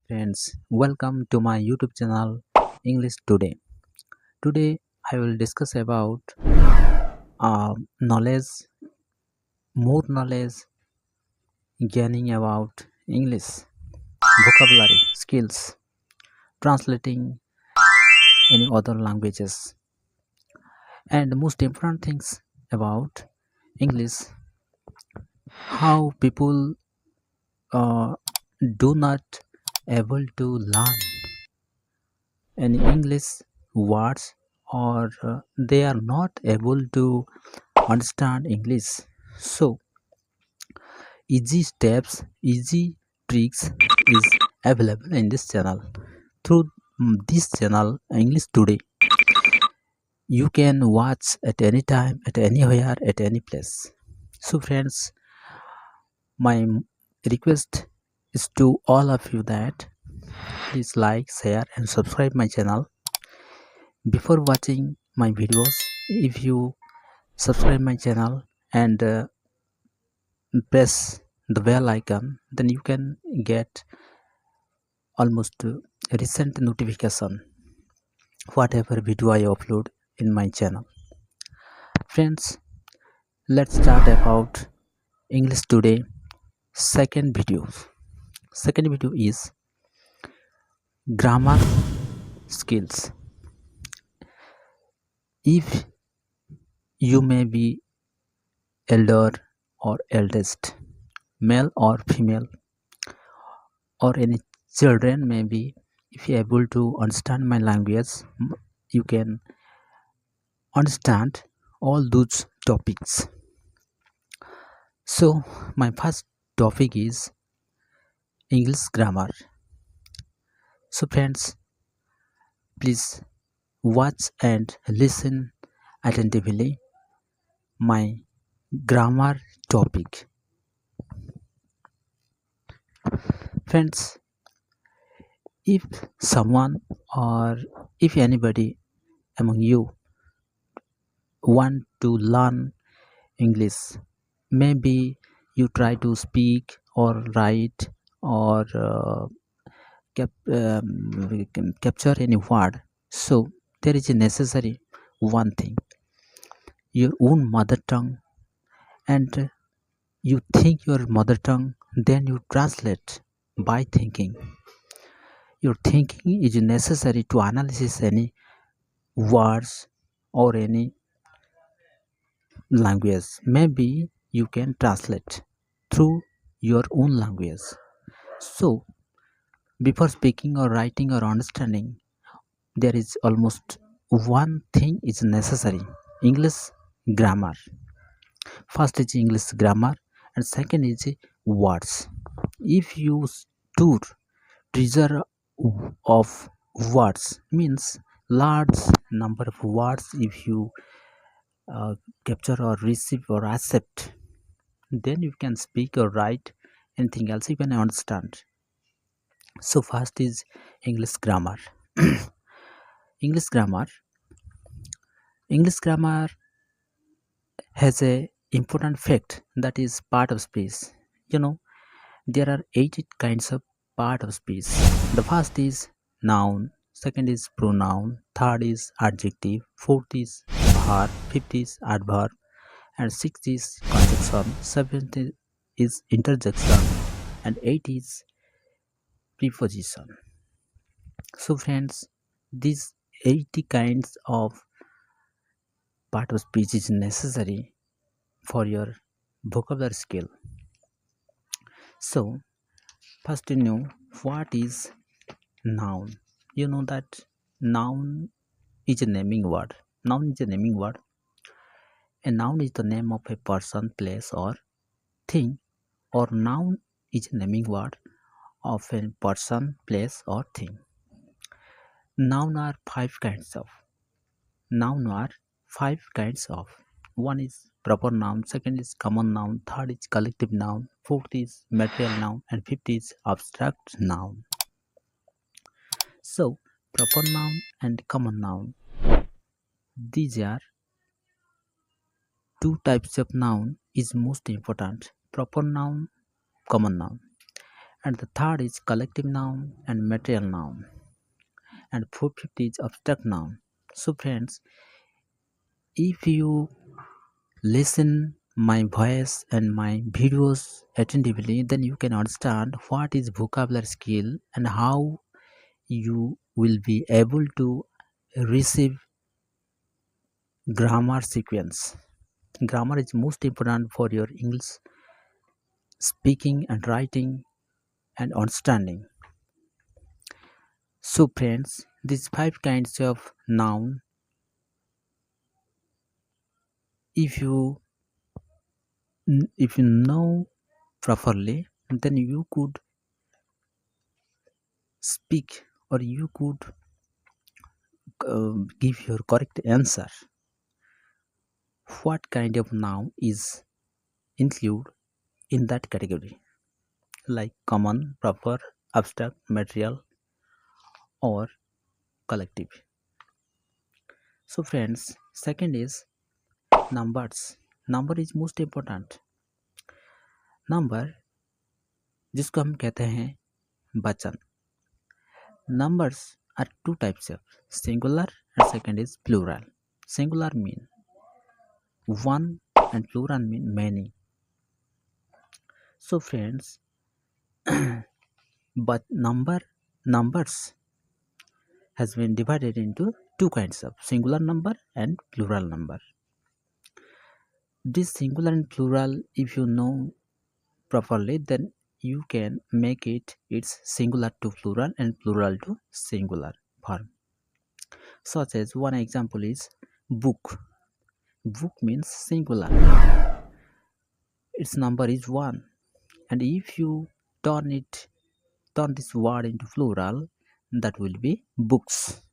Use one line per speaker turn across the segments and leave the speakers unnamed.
Friends, welcome to my YouTube channel English Today. Today I will discuss about knowledge, more knowledge gaining about English, vocabulary, skills, translating any other languages, and the most important things about English, how people uh, do not able to learn any English words or they are not able to understand English. So, easy steps, easy tricks is available in this channel. Through this channel, English Today, you can watch at any time, at anywhere, at any place. So, friends, my request is to all of you that please like, share, and subscribe my channel. Before watching my videos, if you subscribe my channel and press the bell icon, then you can get almost recent notification whatever video I upload in my channel. Friends, let's start about English Today second video. Second video is grammar skills. If you may be elder or eldest, male or female, or any children maybe, if you are able to understand my language, you can understand all those topics. So my first topic is English grammar. So friends, please watch and listen attentively my grammar topic. Friends, if someone or if anybody among you want to learn English, maybe you try to speak or write or we can capture any word. So there is a necessary one thing, your own mother tongue, and you think your mother tongue, then you translate by thinking. Your thinking is necessary to analyze any words or any language. Maybe you can translate through your own language. So before speaking or writing or understanding, there is almost one thing is necessary: English grammar. First is English grammar and second is words. If you store treasure of words, means large number of words, if you uh, capture or receive or accept, then you can speak or write anything else you can understand. So first is English grammar. English grammar. English grammar has a important fact that is part of speech. You know, there are 8 kinds of part of speech. The first is noun, second is pronoun, third is adjective, fourth is verb, fifth is adverb, and sixth is conjunction, seventh is interjection, and eighth is preposition. So friends, these 80 kinds of part of speech is necessary for your vocabulary skill. So first you know what is noun. You know that noun is a naming word. Noun is a naming word. A noun is the name of a person, place, or thing, or noun is a naming word of a person, place, or thing. Noun are five kinds of. Noun are five kinds of. One is proper noun, second is common noun, third is collective noun, fourth is material noun, and fifth is abstract noun. So, proper noun and common noun, these are two types of noun is most important: proper noun, common noun. and the third is collective noun and material noun, and fourth fifth is abstract noun. So friends, if you listen my voice and my videos attentively, then you can understand what is vocabulary skill and how you will be able to receive grammar sequence. Grammar is most important for your English speaking and writing and understanding. So friends, these five kinds of noun, if you if you know properly, then you could speak or you could give your correct answer. What kind of noun is included in that category, like common, proper, abstract, material, or collective. So friends, second is numbers. Number is most important. Number जिसको हम कहते हैं वचन. Numbers are two types of singular and second is plural. Singular mean one and plural mean many. So friends, but numbers has been divided into two kinds of singular number and plural number. This singular and plural, if you know properly, then you can make its singular to plural and plural to singular form. Such as one example is book. Book means singular. Its number is 1. And if you turn this word into plural, that will be books.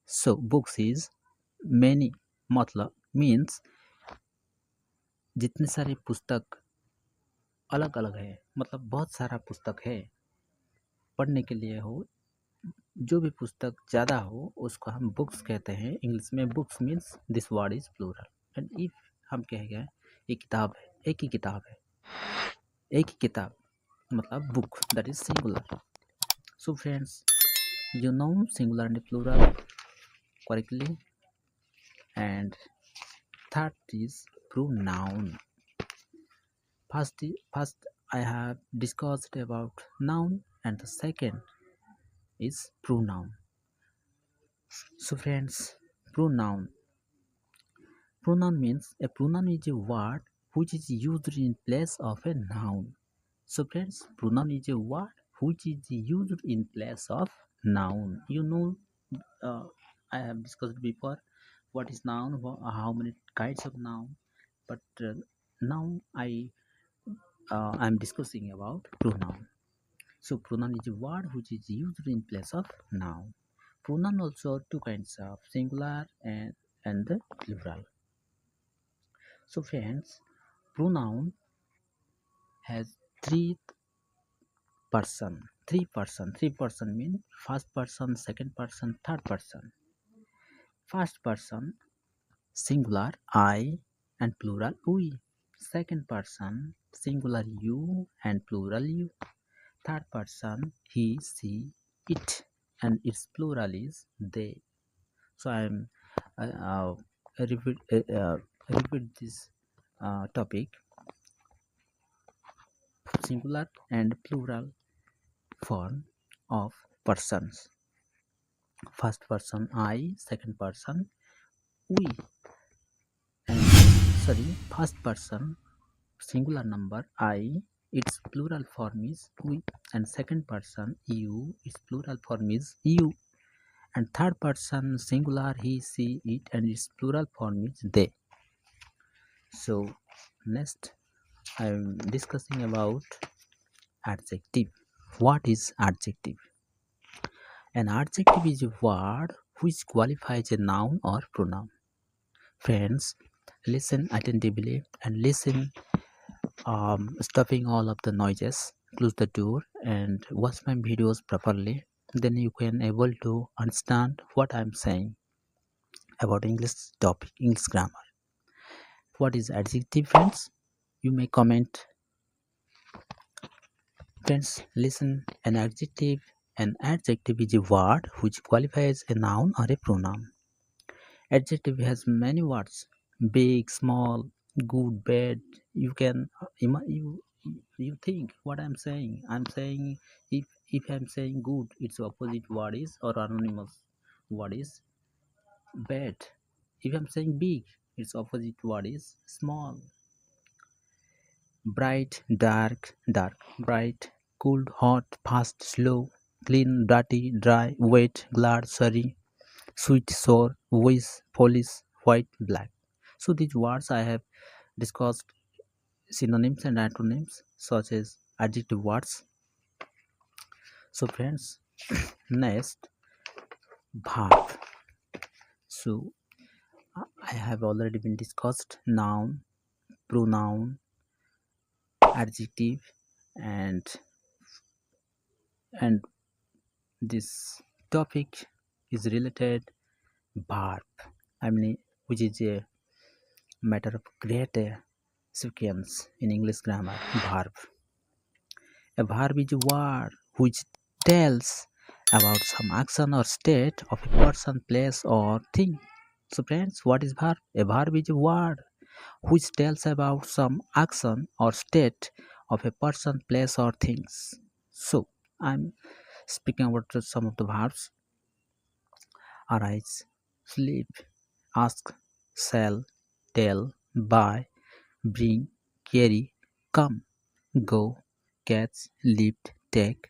So books is many. मतलब means जितने सारे पुस्तक अलग अलग है, मतलब बहुत सारा पुस्तक है पढ़ने के लिए हो, जो भी पुस्तक ज़्यादा हो उसको हम बुक्स कहते हैं. इंग्लिश में books means this word is plural. And if हम कह गए ये किताब है, एक ही किताब है, एक ही किताब मतलब book, that is singular. So friends, you know singular and plural correctly. And third is pronoun. First I have discussed about noun and the second is pronoun. So friends, pronoun means a pronoun is a word which is used in place of a noun. So friends, pronoun is a word which is used in place of noun. You know, I have discussed before what is noun, how many kinds of noun, but now I'm discussing about pronoun. So pronoun is a word which is used in place of noun. Pronoun also two kinds of singular and the plural. So friends, pronoun has three person mean first person, second person, third person. First person singular I and plural we. Second person singular you and plural you. Third person he, she, it, and its plural is they. So I am repeat this topic: singular and plural form of persons. First person I, second person we, and first person singular number I, its plural form is we, and second person you, its plural form is you, and third person singular he, she, it, and its plural form is they. So next I am discussing about adjective. What is adjective? An adjective is a word which qualifies a noun or pronoun. Friends, listen attentively and listen, stopping all of the noises, close the door and watch my videos properly. Then you can able to understand what I'm saying about English topic, English grammar. What is adjective, friends? You may comment Friends, listen. An adjective is a word which qualifies a noun or a pronoun. Adjective has many words: big, small, good, bad. You can you think what I'm saying. I'm saying if I'm saying good, its opposite word is or anonymous word is bad. If I'm saying big, its opposite word is small. Bright, dark, dark, bright, cold, hot, fast, slow, clean, dirty, dry, wet, glad, sorry, sweet, sour, wise, polish, white, black. So these words I have discussed synonyms and antonyms such as adjective words. So friends, next verb. So I have already been discussed noun, pronoun, adjective, and and this topic is related verb. I mean, which is a matter of great significance in English grammar. Verb. A verb is a word which tells about some action or state of a person, place, or thing. So, friends, what is verb? A verb is a word which tells about some action or state of a person, place, or things. So, I'm speaking about some of the verbs: arise, sleep, ask, sell, tell, buy, bring, carry, come, go, catch, lift, take,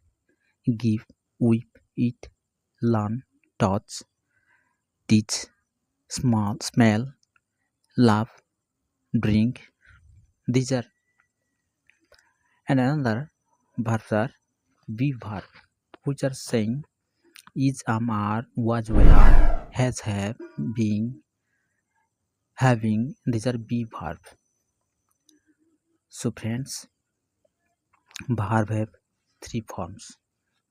give, weep, eat, learn, touch, teach, smell, laugh, drink. These are and another verbs are be verb, which are saying is, are, was, were, has, have, being, having. These are be verb. So friends, verb have three forms: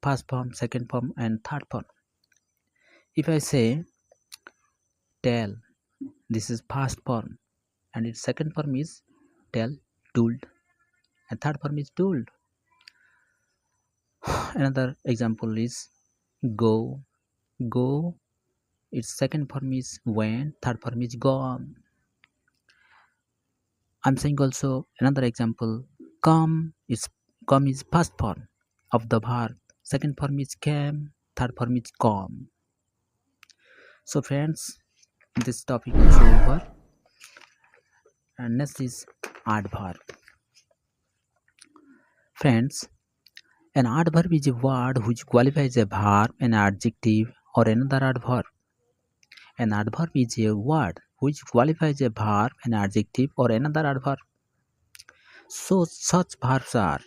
first form, second form, and third form. If I say tell, this is first form, and its second form is tell, told, and third form is told. Another example is go, go. Its second form is went, third form is gone. I'm saying also another example. Come is first form of the verb. Second form is came, third form is come. So friends, this topic is over. And next is adverb. Friends, an adverb is a word which qualifies a verb, an adjective, or another adverb. An adverb is a word which qualifies a verb, an adjective, or another adverb. So such verbs are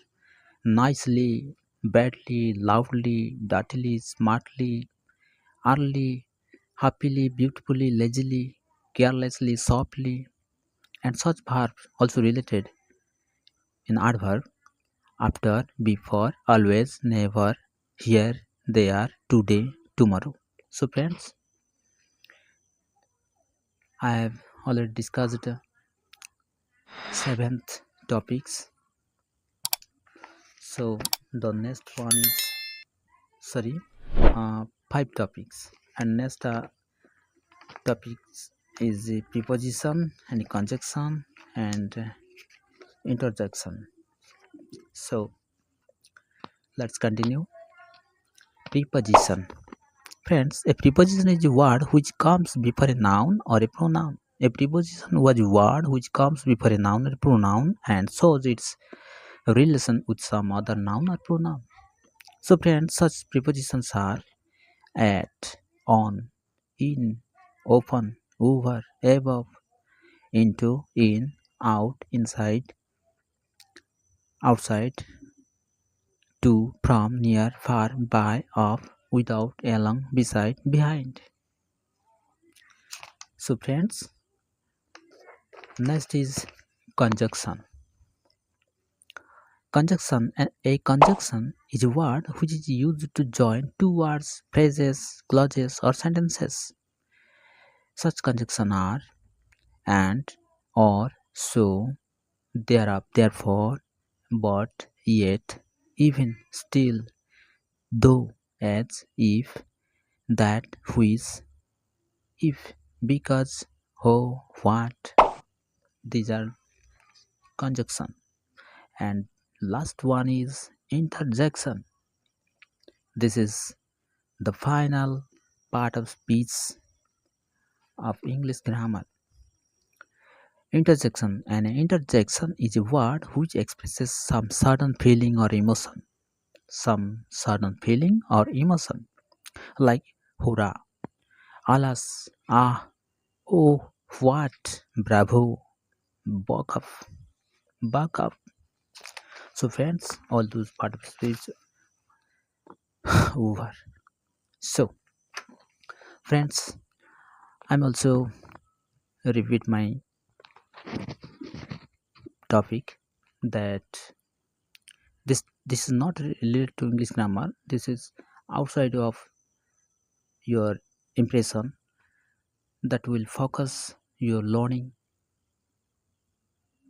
nicely, badly, loudly, dirtily, smartly, early, happily, beautifully, lazily, carelessly, softly, and such verbs also related in adverb: after, before, always, never, here, there, today, tomorrow. So friends, I have already discussed seventh topics. So the next one is five topics, and next topics is the preposition and conjunction and interjection. So let's continue. Preposition. Friends, a preposition is a word which comes before a noun or a pronoun. A preposition was a word which comes before a noun or pronoun and shows its relation with some other noun or pronoun. So friends, such prepositions are at, on, in, open, over, above, into, in, out, inside, outside, to, from, near, far, by, of, without, along, beside, behind. So friends, next is conjunction. A conjunction is a word which is used to join two words, phrases, clauses, or sentences. Such conjunctions are and, or, so, thereof, therefore, but, yet, even still, though, as if, that, which, if, because, who, what. These are conjunction. And last one is interjection. This is the final part of speech of English grammar. Interjection. An interjection is a word which expresses some certain feeling or emotion. Some certain feeling or emotion. Like hurrah, alas, ah, oh, what, bravo, buck up, buck up. So friends, all those part of speech over. So friends, I'm also repeat my topic that this is not related to English grammar. This is outside of your impression that will focus your learning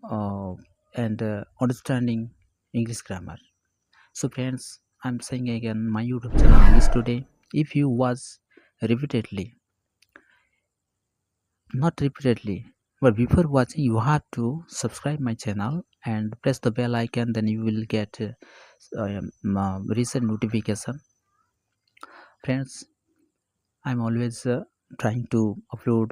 uh, and understanding English grammar. So friends, I'm saying again my YouTube channel English Today. If you watch repeatedly, not repeatedly, but before watching you have to subscribe my channel and press the bell icon, then you will get recent notification. Friends, I'm always trying to upload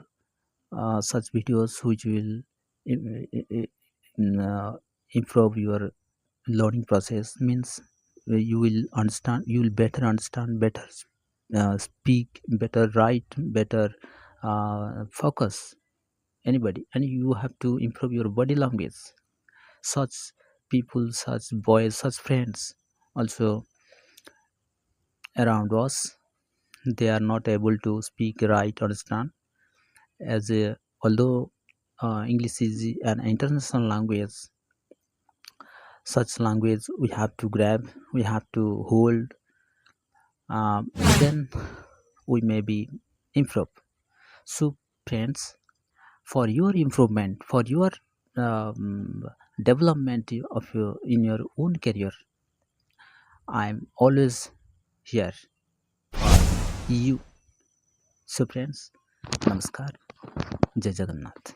such videos which will im- i- i- improve your learning process. Means you will understand, you will better understand, better speak, better write, better focus anybody, and you have to improve your body language. Such people, such boys, such friends also around us, they are not able to speak, write, understand. As a, although English is an international language, such language we have to grab, we have to hold, then we may be improve. So friends, for your improvement, for your um, development of your in your own career, I'm always here for you. So friends, namaskar, jai jagannath.